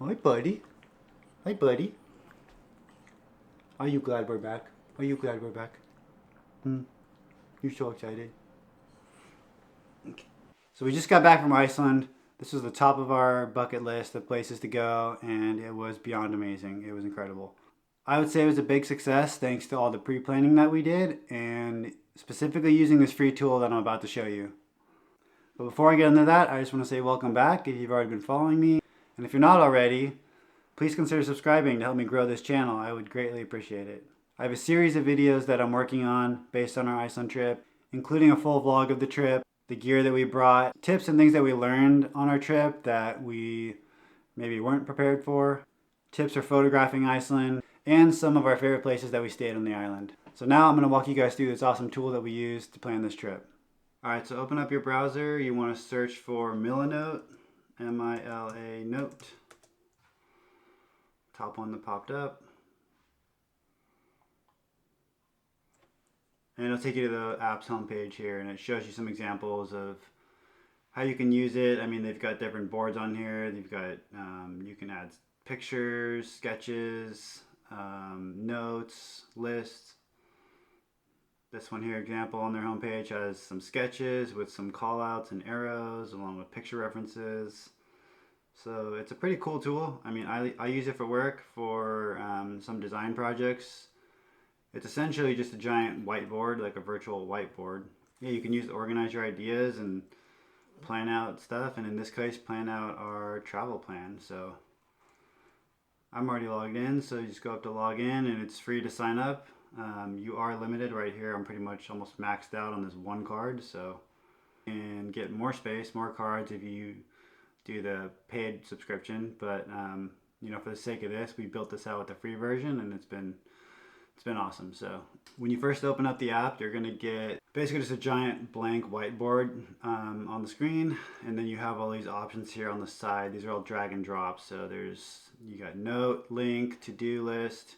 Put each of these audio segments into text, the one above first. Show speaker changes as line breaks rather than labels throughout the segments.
Hi, buddy. Hi, buddy. Are you glad we're back? Are you glad we're back? Hmm. You're so excited. So we just got back from Iceland. This was the top of our bucket list of places to go, and it was beyond amazing. It was incredible. I would say it was a big success thanks to all the pre-planning that we did, and specifically using this free tool that I'm about to show you. But before I get into that, I just want to say welcome back if you've already been following me. And if you're not already, please consider subscribing to help me grow this channel. I would greatly appreciate it. I have a series of videos that I'm working on based on our Iceland trip, including a full vlog of the trip, the gear that we brought, tips and things that we learned on our trip that we maybe weren't prepared for, tips for photographing Iceland, and some of our favorite places that we stayed on the island. So now I'm going to walk you guys through this awesome tool that we used to plan this trip. Alright, so open up your browser. You want to search for Milanote, M-I-L-A Note. Top one that popped up. And it'll take you to the app's homepage here, and it shows you some examples of how you can use it. I mean, they've got different boards on here. They've got, you can add pictures, sketches, notes, lists. This one here, example, on their homepage has some sketches with some callouts and arrows along with picture references. So it's a pretty cool tool. I mean, I use it for work for some design projects. It's essentially just a giant whiteboard, like a virtual whiteboard. Yeah, you can use it to organize your ideas and plan out stuff, and in this case, plan out our travel plan. So I'm already logged in, so you just go up to log in, and it's free to sign up. You are limited right here. I'm pretty much almost maxed out on this one card, so and get more space, more cards if you do the paid subscription. But you know, for the sake of this, we built this out with the free version, and it's been awesome. So when you first open up the app, you're going to get basically just a giant blank whiteboard on the screen, and then you have all these options here on the side. These are all drag and drop. So you got note, link, to-do list,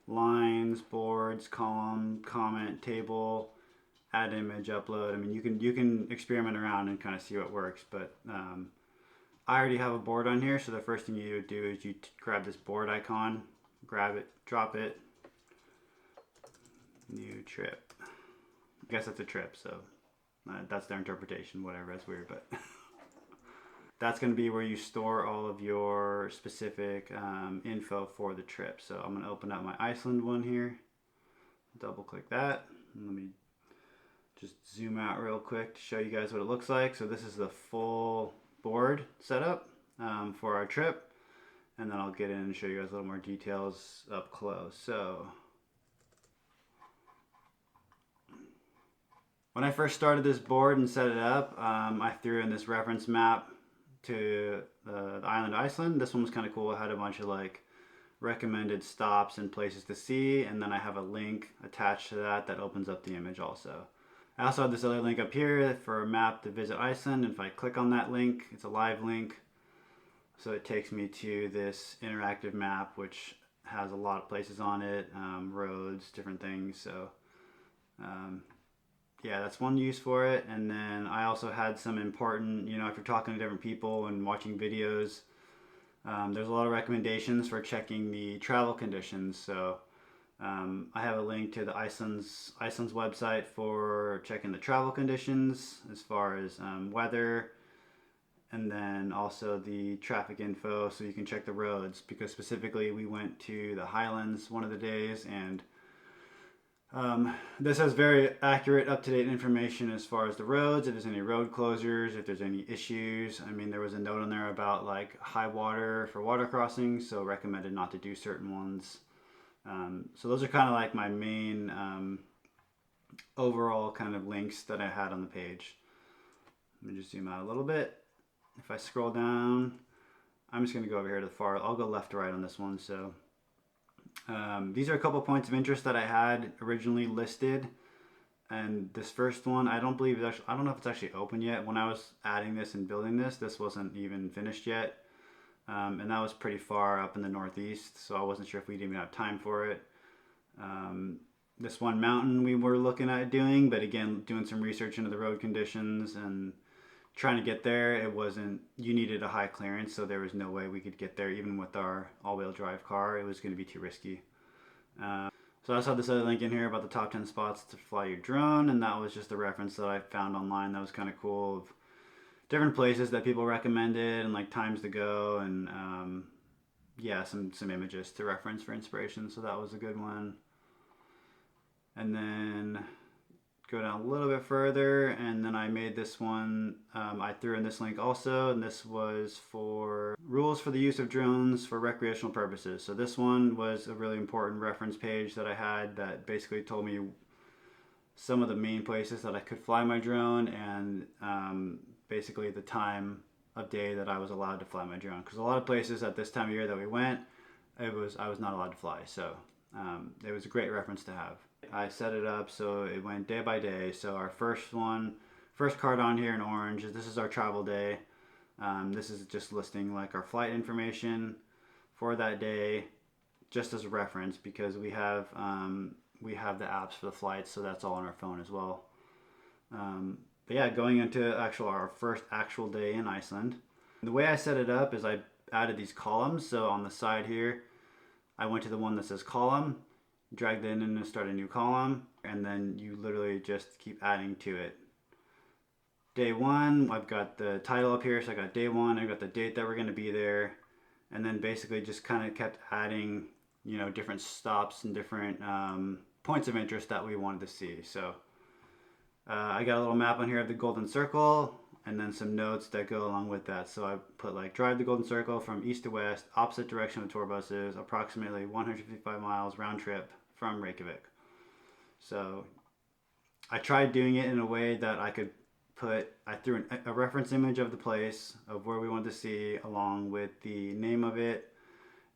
lines, boards, column, comment, table, add image, upload. I mean, you can experiment around and kind of see what works, but I already have a board on here, so the first thing you would do is you grab this board icon, grab it, drop it, new trip. I guess that's a trip, so that's their interpretation, whatever, that's weird, but that's going to be where you store all of your specific info for the trip. So I'm going to open up my Iceland one here, double click that, and let me just zoom out real quick to show you guys what it looks like. So this is the full board setup for our trip, and then I'll get in and show you guys a little more details up close. So when I first started this board and set it up, I threw in this reference map to the island Iceland. This one was kind of cool. It had a bunch of like recommended stops and places to see, and then I have a link attached to that that opens up the image also. I also have this other link up here for a map to visit Iceland, and if I click on that link, it's a live link, so it takes me to this interactive map which has a lot of places on it, roads, different things. So yeah, that's one use for it. And then I also had some important, you know, if you're talking to different people and watching videos, there's a lot of recommendations for checking the travel conditions. So I have a link to the Iceland's website for checking the travel conditions as far as weather, and then also the traffic info, so you can check the roads, because specifically we went to the Highlands one of the days, and this has very accurate, up-to-date information as far as the roads, if there's any road closures, if there's any issues. I mean, there was a note on there about like high water for water crossings, so recommended not to do certain ones. So those are kind of like my main overall kind of links that I had on the page. Let me just zoom out a little bit. If I scroll down, I'm just going to go over here to the far. I'll go left to right on this one. So these are a couple points of interest that I had originally listed, and this first one, I don't believe it's actually, I don't know if it's actually open yet. When I was adding this and building this wasn't even finished yet, and that was pretty far up in the northeast, so I wasn't sure if we'd even have time for it. This one mountain we were looking at doing, but again, doing some research into the road conditions and trying to get there, you needed a high clearance, so there was no way we could get there even with our all-wheel drive car. It was going to be too risky. So I also have this other link in here about the top 10 spots to fly your drone, and that was just a reference that I found online that was kind of cool, of different places that people recommended and like times to go, and yeah, some images to reference for inspiration. So that was a good one. And then go down a little bit further, and then I made this one. I threw in this link also, and this was for rules for the use of drones for recreational purposes. So this one was a really important reference page that I had that basically told me some of the main places that I could fly my drone, and basically the time of day that I was allowed to fly my drone. Because a lot of places at this time of year that we went, I was not allowed to fly. So it was a great reference to have. I set it up so it went day by day. So our first card on here in orange, this is our travel day. This is just listing like our flight information for that day, just as a reference, because we have the apps for the flights, so that's all on our phone as well. But yeah, going into our first actual day in Iceland. The way I set it up is I added these columns. So on the side here, I went to the one that says column, dragged it in and start a new column, and then you literally just keep adding to it. Day one, I've got the title up here, so I got day one, I got the date that we're going to be there, and then basically just kind of kept adding, different stops and different points of interest that we wanted to see. So I got a little map on here of the Golden Circle, and then some notes that go along with that. So I put like drive the Golden Circle from east to west, opposite direction of tour buses, approximately 155 miles round trip from Reykjavik. So I tried doing it in a way that I threw a reference image of the place, of where we wanted to see, along with the name of it.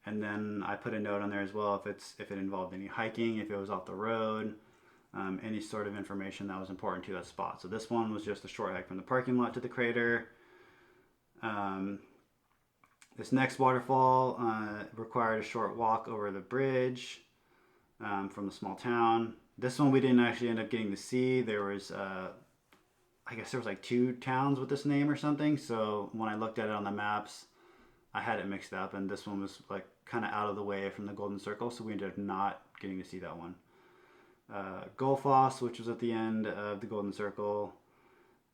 And then I put a note on there as well if it involved any hiking, if it was off the road, any sort of information that was important to that spot. So this one was just a short hike from the parking lot to the crater. This next waterfall required a short walk over the bridge from the small town. This one we didn't actually end up getting to see. There was, I guess there was like 2 towns with this name or something. So when I looked at it on the maps, I had it mixed up, and this one was like kind of out of the way from the Golden Circle, so we ended up not getting to see that one. Gullfoss, which was at the end of the Golden Circle,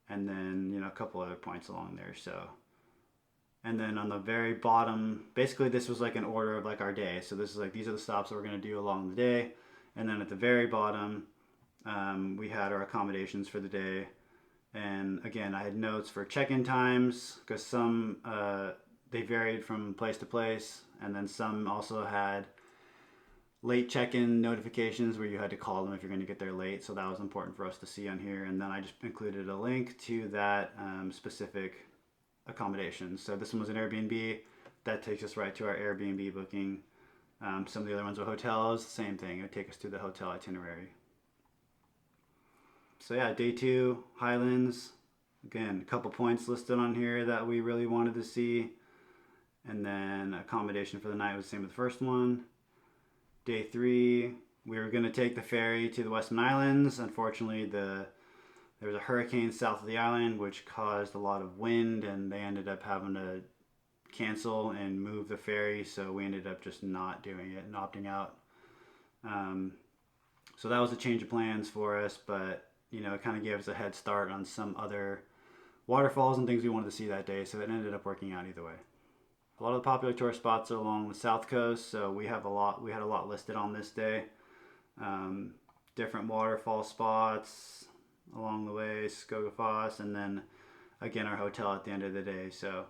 and then a couple other points along there. So, and then on the very bottom, basically this was like an order of like our day. So this is like, these are the stops that we're going to do along the day, and then at the very bottom we had our accommodations for the day. And again, I had notes for check-in times, because some they varied from place to place, and then some also had late check-in notifications where you had to call them if you're going to get there late. So that was important for us to see on here. And then I just included a link to that specific accommodation. So this one was an Airbnb. That takes us right to our Airbnb booking. Some of the other ones were hotels. Same thing. It would take us to the hotel itinerary. So yeah, day 2, Highlands. Again, a couple points listed on here that we really wanted to see. And then accommodation for the night was the same with the first one. Day 3, we were going to take the ferry to the Western Islands. Unfortunately, there was a hurricane south of the island, which caused a lot of wind, and they ended up having to cancel and move the ferry. So we ended up just not doing it and opting out. So that was a change of plans for us, but it kind of gave us a head start on some other waterfalls and things we wanted to see that day. So it ended up working out either way. A lot of the popular tourist spots are along the south coast, so we had a lot listed on this day. Different waterfall spots along the way, Skogafoss, and then again our hotel at the end of the day. So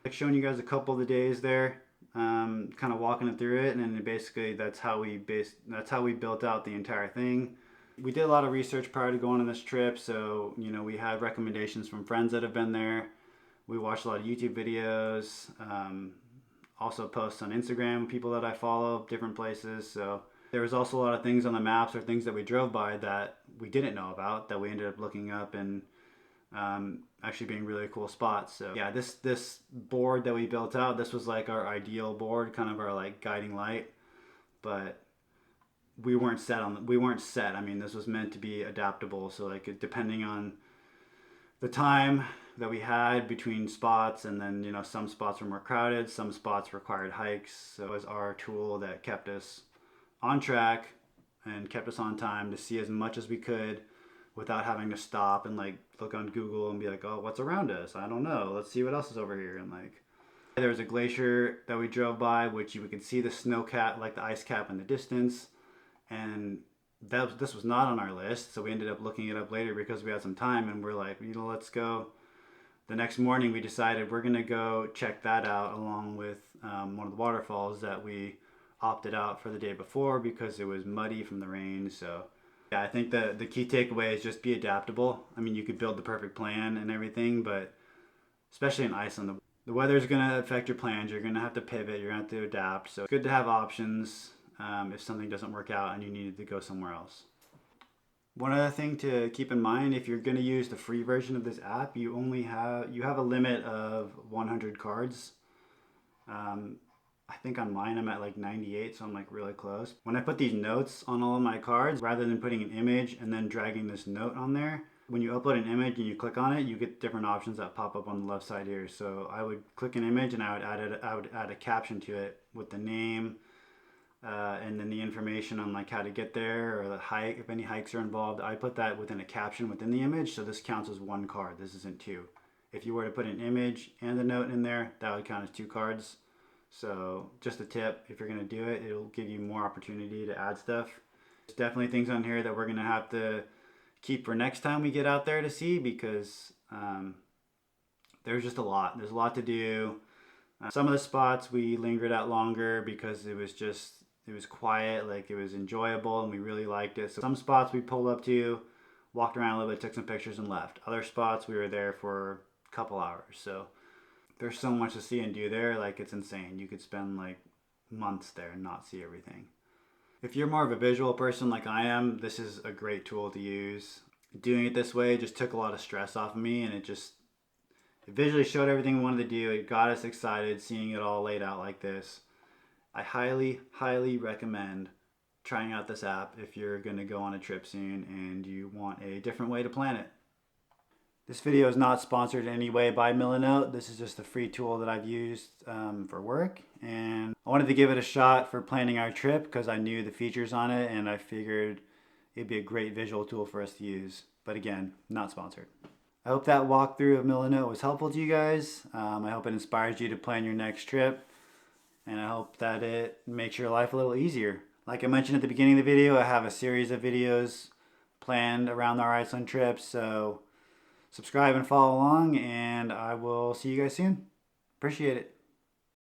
I've shown you guys a couple of the days there, kind of walking it through it, and then basically that's how we built out the entire thing. We did a lot of research prior to going on this trip, so we had recommendations from friends that have been there. We watched a lot of YouTube videos, also posts on Instagram, people that I follow, different places. So there was also a lot of things on the maps or things that we drove by that we didn't know about, that we ended up looking up and actually being really cool spots. So yeah, this board that we built out, this was like our ideal board, kind of our like guiding light, but we weren't set. I mean, this was meant to be adaptable. So like depending on the time, that we had between spots, and then some spots were more crowded, some spots required hikes. So it was our tool that kept us on track and kept us on time to see as much as we could without having to stop and like look on Google and be like, oh, what's around us? I don't know. Let's see what else is over here. And like there was a glacier that we drove by, which you could see the snow cap, like the ice cap in the distance. And this was not on our list. So we ended up looking it up later because we had some time, and we're like, let's go. The next morning we decided we're going to go check that out along with one of the waterfalls that we opted out for the day before because it was muddy from the rain. So yeah, I think the key takeaway is just be adaptable. I mean, you could build the perfect plan and everything, but especially in Iceland, the weather is going to affect your plans. You're going to have to pivot. You're going to have to adapt. So it's good to have options if something doesn't work out and you needed to go somewhere else. One other thing to keep in mind, if you're going to use the free version of this app, you have a limit of 100 cards. I think on mine I'm at like 98, so I'm like really close. When I put these notes on all of my cards, rather than putting an image and then dragging this note on there, when you upload an image and you click on it, you get different options that pop up on the left side here. So I would click an image and I would add a caption to it with the name and then the information on like how to get there or the hike, if any hikes are involved. I put that within a caption within the image, so this counts as one card. This isn't two. If you were to put an image and the note in there, that would count as 2 cards. So just a tip, if you're going to do it, it'll give you more opportunity to add stuff. There's definitely things on here that we're going to have to keep for next time we get out there to see, because there's just a lot. There's a lot to do. Some of the spots we lingered at longer because it was quiet, like it was enjoyable and we really liked it. So some spots we pulled up to, walked around a little bit, took some pictures and left. Other spots we were there for a couple hours. So there's so much to see and do there, like it's insane. You could spend like months there and not see everything. If you're more of a visual person like I am, this is a great tool to use. Doing it this way just took a lot of stress off of me, and it visually showed everything we wanted to do. It got us excited seeing it all laid out like this. I highly, highly recommend trying out this app if you're going to go on a trip soon and you want a different way to plan it. This video is not sponsored in any way by Milanote. This is just a free tool that I've used for work, and I wanted to give it a shot for planning our trip because I knew the features on it and I figured it'd be a great visual tool for us to use. But again, not sponsored. I hope that walkthrough of Milanote was helpful to you guys. I hope it inspires you to plan your next trip, and I hope that it makes your life a little easier. Like I mentioned at the beginning of the video, I have a series of videos planned around our Iceland trip, so subscribe and follow along, and I will see you guys soon. Appreciate it.